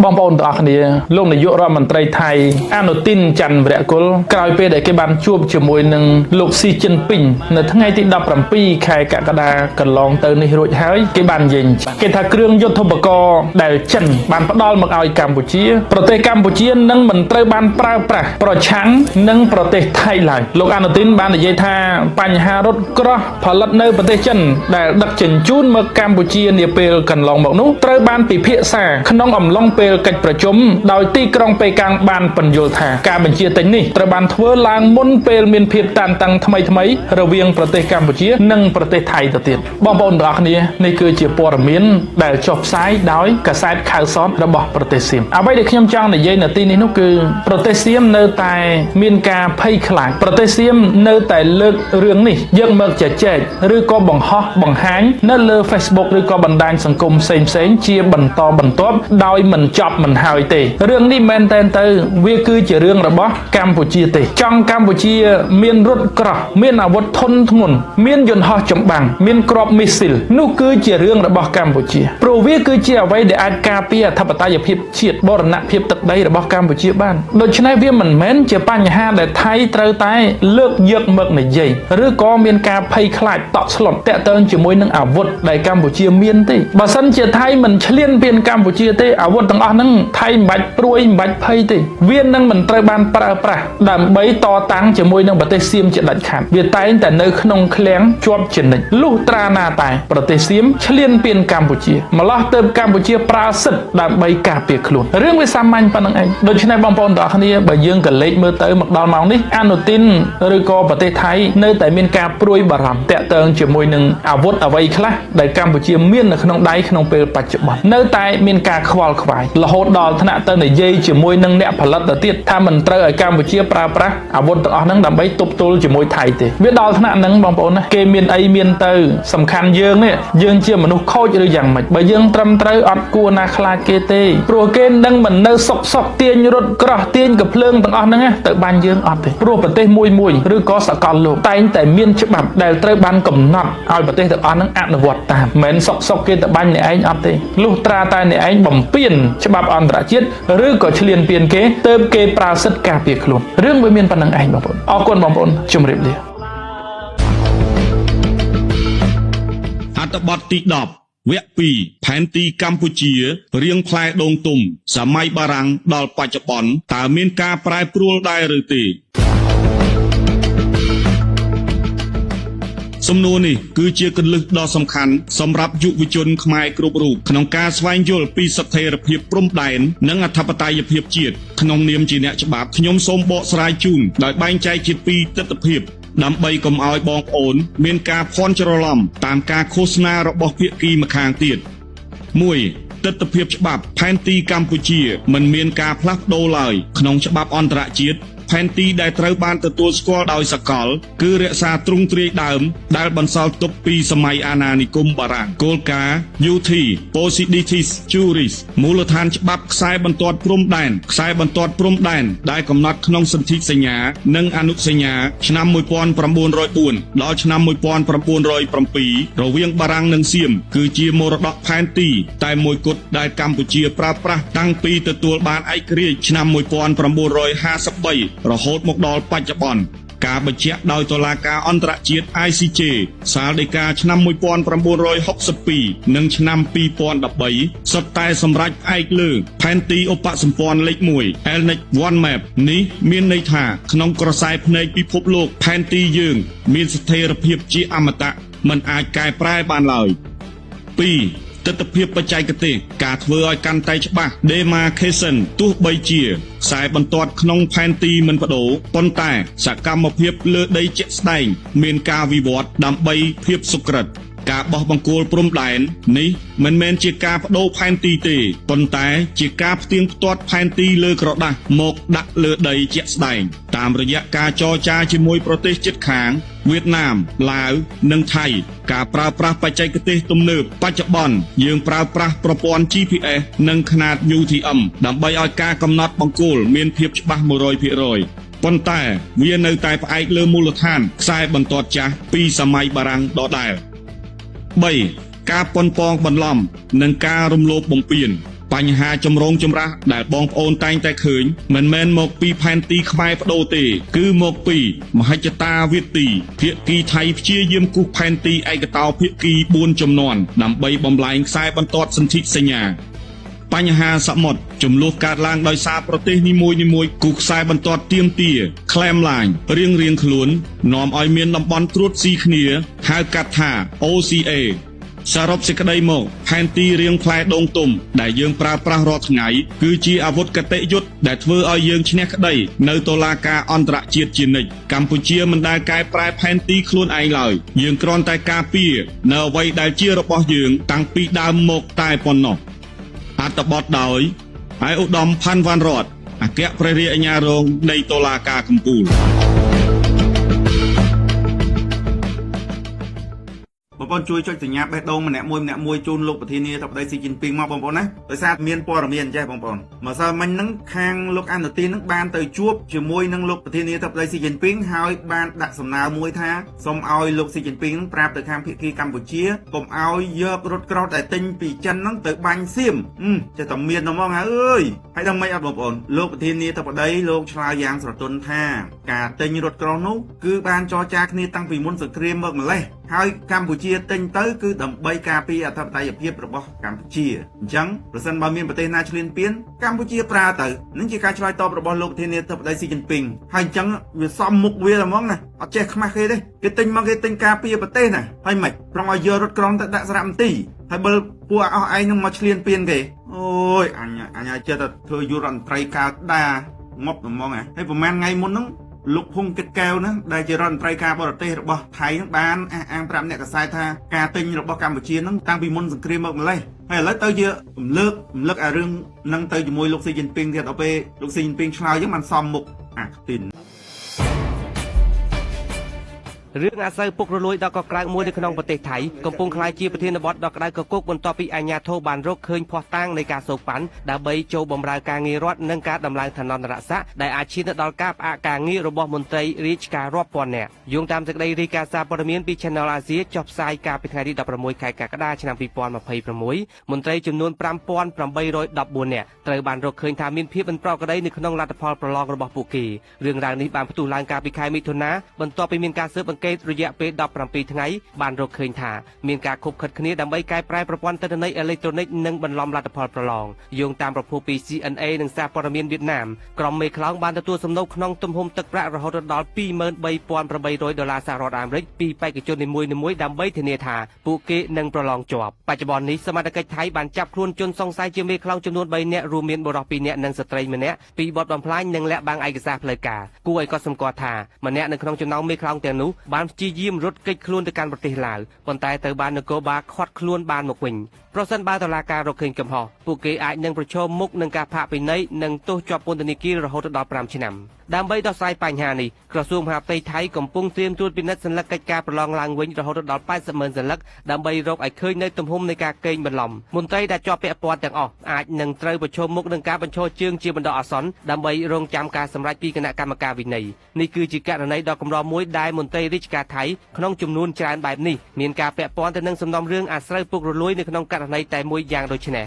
បងប្អូនទាំងអស់គ្នាលោកនាយករដ្ឋមន្ត្រីថៃអនុទីនច័ន្ទវរៈគុលក្រោយពេលដែលគេបានជួបជាមួយនឹងលោកស៊ីជីនពីងនៅថ្ងៃទី17ខែកក្កដាកន្លងទៅនេះរួចហើយគេបាននិយាយគេថាគ្រឿងយុទ្ធឧបករណ៍ដែលចិនបានផ្ដល់មកឲ្យកម្ពុជាប្រទេសកម្ពុជានឹងមិនត្រូវបានប្រើប្រាស់ប្រឆាំងនឹងប្រទេសថៃឡើយលោកអនុទីនបាននិយាយថាបញ្ហារថក្រោះផលិតនៅប្រទេសចិនដែលដឹកជញ្ជូនមកកម្ពុជានាពេលកន្លងមកនោះត្រូវបានពិភាក្សាក្នុងអំឡុងពេលកិច្ចប្រជុំដោយទីក្រុងប៉េកាំងបានពន្យល់ថាការបញ្ជាទិញនេះត្រូវបានធ្វើឡើងមុនពេលមានភាពតានតឹងថ្មីរវាងប្រទេសកម្ពុជានិងប្រទេសថៃទៅទៀតបងប្អូនទាំងអស់គ្នានេះគឺជាព័ត៌មានដែលចុះផ្សាយដោយកាសែតខៅសតរបស់ប្រទេសសៀមអ្វីដែលខ្ញុំចង់និយាយនៅទីនេះនោះគឺប្រទេសសៀមនៅតែមានការភ័យខ្លាចប្រទេសសៀមនៅតែលើករឿងនេះយកមកជជែកឬក៏បង្ហោះបង្ហាញនៅលើ Facebook ឬក៏បណ្ដាញសង្គមផ្សេងៗជាបន្តបន្ទាប់ដោយមិនចប់មិនហើយទេរឿងនេះមែនតែនទៅវាគឺជារឿងរបស់កម្ពុជាទេចង់កម្ពុជាមានរថក្រោះមានអាវុធធុនធ្ងន់មានយន្តហោះចម្បាំងមានគ្រាប់មីស៊ីលនោះគឺជារឿងរបស់កម្ពុជាព្រោះវាគឺជាអ្វីដែលអាចការពារអធិបតេយ្យភាពជាតិបូរណភាពទឹកដីរបស់កម្ពុជាបានដូច្នេះវាមិនមែនជាបញ្ហាដែលថៃត្រូវតែលើកយកមកនិយាយឬក៏មានការភ័យខ្លាចតក់ស្លុតតាក់ទងជាមួយនឹងអាវុធដែលកម្ពុជាមានទេបើសិនជាថៃមិនឈ្លានពានកម្ពុជាទេអាវុធទាំងអស់ហ្នឹងថៃមិនបាច់ព្រួយមិនបាច់ភ័យទេវានឹងមិនត្រូវបានប្រើប្រាស់ដើម្បីតតាំងជាមួយនឹងប្រទេសសៀមជាដាច់ខាតវាតែងតែនៅក្នុងឃ្លាំងជាប់ជានិច្ចលុះត្រាណាតែប្រទេសសៀមឈ្លានពានកម្ពុជាម្លោះទៅកម្ពុជាប្រើសិទ្ធិដើម្បីការពារខ្លួនរឿងវាសាមញ្ញប៉ុណ្្នឹងឯងដូច្នេះបងប្អូនទាំងអស់គ្នាបើយើងក៏លេចមើលទៅមកដល់ម៉ោងនេះអនុទីនឬក៏ប្រទេសថៃនៅតែមានការព្រួយបារម្ភតាក់ទងជាមួយនឹងអាវុធអ្វីខ្លះដែលកម្ពុជាមាននៅក្នុងដៃក្នុងពេលបច្ចុប្បន្ននៅតែមានការខ្វល់ខ្វាយរហូតដល់ថ្នាក់ទៅនិយាយជាមួយនឹងអ្នកផលិតទៅទៀតថាមិនត្រូវឲ្យកម្ពុជាប្រើប្រាស់អាវុធទាំងអស់ហ្នឹងដើម្បីទប់ទល់ជាមួយថៃទេវាដល់ថ្នាក់ហ្នឹងបងប្អូនណាគេមានអីមានទៅសំខាន់យើងនេះយើងជាមនុស្សខូចឬយ៉ាងម៉េចបើយើងត្រឹមត្រូវអត់គួរណាខ្លាចគេទេព្រោះគេនឹងមិននៅសុកទាញរត់ក្រោះទាញកំភ្លើងទាំងអស់ហ្នឹងទៅបាញ់យើងអត់ទេព្រោះប្រទេសមួយឬក៏សកលលោកតែងតែមានច្បាប់ដែលត្រូវបានកំណត់ឲ្យប្រទេសទាំងអស់ហ្នឹងអនុវត្តតាមមិនមែនសុកគេទៅបាញ់អ្នកឯងអត់ទេលុះត្រាតែអ្នកឯងបំពានច្បាប់អន្តរជាតិឬក៏ឈ្លានពានគេទើបគេប្រើសិទ្ធិការពារខ្លួនរឿងវាមានប៉ុណ្្នឹងឯងបងប្អូនអរគុណបងប្អូនជម្រាបលាអត្ថបទទី10វគ្គ2ផែនទីកម្ពុជារៀងផ្លែដូងទុំសម័យបារាំងដល់បច្ចុប្បន្នតើមានការប្រែប្រួលដែរឬទេសំណួរនេះគឺជាគន្លឹះដ៏សំខាន់សម្រាប់យុវជនខ្មែរគ្រប់រូបក្នុងការស្វែងយល់ពីស្ថិរភាពព្រំដែននិងអធិបតេយ្យភាពជាតិក្នុងនាមជាអ្នកច្បាប់ខ្ញុំសូមបកស្រាយជូនដោយបែងចែកជាពីរទិដ្ឋភាពដើម្បីកុំឲ្យបងប្អូនមានការភ័ន្តច្រឡំតាមការឃោសនារបស់ភាគីម្ខាងទៀត 1. ទិដ្ឋភាពច្បាប់ផែនទីកម្ពុជាមិនមានការផ្លាស់ប្ដូរឡើយក្នុងច្បាប់អន្តរជាតិផែនទីដែលត្រូវបានទទួលស្គាល់ដោយសកលគឺរក្សាទ្រង់ទ្រាយដើមដែលបន្សល់ទុកពីសម័យអាណានិគមបារាំងគោលការណ៍ UT Posiditis Juris មូលដ្ឋានច្បាប់ខ្សែបន្ទាត់ព្រំដែនខ្សែបន្ទាត់ព្រំដែនដែលកំណត់ក្នុងសន្ធិសញ្ញានិងអនុសញ្ញាឆ្នាំ1904ដល់ឆ្នាំ1907រវាងបារាំងនិងសៀមគឺជាមរតកផែនទីតែមួយគត់ដែលកម្ពុជាប្រើប្រាស់តាំងពីទទួលបានឯករាជ្យឆ្នាំ1953រហូតមកដល់បច្ចុប្បន្នការបញ្ជាក់ដោយតុលាការអន្តរជាតិ ICJ សាលដីកាឆ្នាំ1962និងឆ្នាំ2013សុទ្ធតែសម្រេចផ្អែកលើផែនទីឧបសម្ព័ន្ធលេខ1 ELNEC One Map នេះមានន័យថាក្នុងក្រសែភ្នែកពិភពលោកផែនទីយើងមានស្ថិរភាពជាអមតៈមិនអាចកែប្រែបានឡើយ 2. ទិដ្ឋភាពបច្ចេកទេសការធ្វើឲ្យកាន់តែច្បាស់ Demarcation ទោះបីជាខ្សែបន្ទាត់ក្នុងផែនទីមិនប្ដូរប៉ុន្តែសកម្មភាពលើដីជាក់ស្ដែងមានការវិវត្តដើម្បីភាពសុក្រឹតការបោះបង្គោលព្រំដែននេះមិនមែនជាការបដូរផែនទីទេប៉ុន្តែជាការផ្ទៀងផ្ទាត់ផែនទីលើក្រដាសមកដាក់លើដីជាក់ស្ដែងតាមរយៈការចរចាជាមួយប្រទេសជិតខាងវៀតណាមឡាវនិងថៃការប្រើប្រាស់បច្ចេកទេសទំនើបបច្ចុប្បន្នយើងប្រើប្រាស់ប្រព័ន្ធ GPS និងខ្នាត UTM ដើម្បីឲ្យការកំណត់បង្គោលមានភាពច្បាស់ 100% ប៉ុន្តែវានៅតែផ្អែកលើមូលដ្ឋានខ្សែបន្ទាត់ចាស់ពីសម័យបារាំងដដែល 3. ការប៉ុនប៉ងបន្លំនិងការរំលោភបំពាន បញ្ហាចម្រូងចម្រាសដែលបងប្អូនតែងតែឃើញមិនមែនមកពីផែនទីខ្មែរបដូរទេគឺមកពីមហិច្ឆតាវាទីភាគីថៃព្យាយាមគូសផែនទីឯកតោភាគី4ជំនាន់ដើម្បីបំលែងខ្សែបន្ទាត់សន្ធិសញ្ញាបញ្ហាសមុទ្រចំនួនកើតឡើងដោយសារប្រទេសនីមួយៗគូសខ្សែបន្ទាត់ទៀមទាក្លែមឡាញរៀងខ្លួននាំឲ្យមានតំបន់ត្រួតស៊ីគ្នាហៅកាត់ថា OCA សរុបសេចក្តីមកផែនទីរៀងផ្លែដូងទុំដែលយើងប្រើប្រាស់រាល់ថ្ងៃគឺជាអាវុធកតេយុទ្ធដែលធ្វើឲ្យយើងឈ្នះក្តីនៅតុលាការអន្តរជាតិជានិច្ចកម្ពុជាមិនដែលកែប្រែផែនទីខ្លួនឯងឡើយយើងគ្រាន់តែការពារនៅអ្វីដែលជារបស់យើងតាំងពីដើមមកតែប៉ុណ្ណោះអត្ថបទដោយឯកឧត្តមផាន់វ៉ាន់រតអគ្គព្រះរាជអាជ្ញារងនៃតុលាការកំពូលបងប្អូនជួយចុចសញ្ញាបេះដូងម្នាក់មួយជូនលោកប្រធានាធិបតីស៊ីជីនពីងមកបងប្អូនណាដោយសារមានព័ត៌មានចេះបងប្អូនម្សិលមិញហ្នឹងខាងលោកអនុទានហ្នឹងបានទៅជួបជាមួយនឹងលោកប្រធានាធិបតីស៊ីជីនពីងហើយបានដាក់សំណើមួយថាសូមឲ្យលោកស៊ីជីនពីងហ្នឹងប្រាប់ទៅខាងភាគីកម្ពុជាកុំឲ្យយករថក្រោតដែលទិញពីចិនហ្នឹងទៅបាញ់សៀមចេះតែមានហ្មងអើយហើយដល់មិនអត់បងប្អូនលោកប្រធានាធិបតីលោកឆ្លើយយ៉ាងស្រទន់ថាការទិញរថក្រោតនោះគឺបានចរចាគ្នាតាំងពីមុនសង្គ្រាមមកម្លេះហើយកម្ពុជាទិញទៅគឺដើម្បីការពារអធិបតេយ្យភាពរបស់កម្ពុជាអញ្ចឹងប្រសិនបើមានប្រទេសណាឈ្លានពានកម្ពុជាប្រើទៅនឹងជាការឆ្លើយតបរបស់លោកប្រធានាធិបតីស៊ីជីនពីងហើយអញ្ចឹងវាសមមុខវាហ្មងណាអត់ចេះខ្មាស់គេទេគេទិញមកគេទិញការពារប្រទេសណាហើយមិនប្រងឲ្យយករថក្រោមទៅដាក់សារមន្ទីរហើយបើពួកអស់ឯងនឹងមកឈ្លានពានគេអូយអញចេះតែធ្វើយុរដ្ឋមន្ត្រីការដាងប់ហ្មងហើយប្រហែលថ្ងៃមុនហ្នឹងលោកភុងគិតកែវហ្នឹងដែលជារដ្ឋមន្ត្រីការបរទេសរបស់ថៃហ្នឹងបានអះអាងប្រាប់អ្នកកសែតថាការទិញរបស់កម្ពុជាហ្នឹងតាំងពីមុនសង្គ្រាមមកម្លេះហើយឥឡូវទៅជារំលឹកអារឿងហ្នឹងទៅជាមួយលោកស៊ីជីនពីងទៀតដល់ពេលលោកស៊ីជីនពីងឆ្លើយអញ្ចឹងបានសមមុខអាខ្ទីនរឿងអាសូវពុករលួយដល់កក្រៅមួយនៅក្នុងប្រទេសថៃកំពុងក្លាយជាប្រធានបទដ៏ក្តៅកគុកបន្ទាប់ពីអាជ្ញាធរបានរកឃើញភស្តុតាងនៃការសូកប៉ាន់ដើម្បីចូលបម្រើការងាររដ្ឋនិងការដំឡើងឋានន្តរស័ក្តិដែលអាចឈានទៅដល់ការផ្អាកការងាររបស់មន្ត្រីរាជការរាប់ពាន់នាក់យោងតាមសេចក្តីរាយការណ៍សារព័ត៌មានពី Channel Asia ចុះផ្សាយកាលពីថ្ងៃទី16ខែកក្កដាឆ្នាំ2026មន្ត្រីចំនួន5814នាក់ត្រូវបានរកឃើញថាមានភាពមិនប្រក្រតីនៅក្នុងលទ្ធផលប្រឡងរបស់ពួកគេរឿងរ៉ាវនេះបានផ្ទុះឡើងកាលពីខែមិថុនាបន្ទាប់ពីមានការស៊ើបអង្កេតរយៈពេល17ថ្ងៃបានរកឃើញថាមានការខុបខិតគ្នាដើម្បីកែប្រែប្រព័ន្ធទិន្នន័យអេឡិចត្រូនិកនិងបន្លំលទ្ធផលប្រឡងយោងតាមប្រភពពី CNA និងសារព័ត៌មានវៀតណាមក្រុមមេខ្លោងបានទទួលសំណូកក្នុងទំហំទឹកប្រាក់រហូតដល់$23,800សហរដ្ឋអាមេរិកពីបេក្ខជននីមួយៗដើម្បីធានាថាពួកគេនឹងប្រឡងជាប់បច្ចុប្បន្ននេះសមត្ថកិច្ចថៃបានចាប់ខ្លួនជនសង្ស័យជាមេខ្លោងចំនួន3នាក់រួមមានបុរស2នាក់និងស្ត្រីម្នាក់ពីបទបំផ្លាញនិងលាក់បាំងឯកសារផ្លូវការគួរឲ្យកត់សម្គាល់ថាម្នាក់នៅក្នុងចំណោមមេខ្លោងទាំងនោះបានព្យាយាមរត់គេចខ្លួនទៅកាន់ប្រទេសឡាវប៉ុន្តែត្រូវបាននគរបាលឃាត់ខ្លួនបានមកវិញប្រសិនបើតុលាការរកឃើញកំហុសពួកគេអាចនឹងប្រឈមមុខនឹងការផាកពិន័យនិងទោសជាប់ពន្ធនាគាររហូតដល់5ឆ្នាំដើម្បីដោះស្រាយបញ្ហានេះក្រសួងមហាផ្ទៃថៃកំពុងត្រៀមត្រួតពិនិត្យសញ្ញាកិច្ចការប្រឡងឡើងវិញរហូតដល់80,000សន្លឹកដើម្បីរកឲ្យឃើញនៅទំហំនៃការកេងបន្លំមន្ត្រីដែលជាប់ពាក់ព័ន្ធទាំងអស់អាចនឹងត្រូវប្រឈមមុខនឹងការបញ្ឈរជើងជាបណ្ដោះអាសន្នដើម្បីរងចាំការសម្រេចពីគណៈកម្មការវិន័យនេះគឺជាករណីដ៏កម្រមួយដែលមន្ត្រីរាជការថៃក្នុងចំនួនច្រើនបែបនេះមានការពាក់ព័ន្ធទៅនឹងសំណុំរឿងអាស្រូវពុករលួយនៅក្នុងករណីតែមួយយ៉ាងដូចនេះ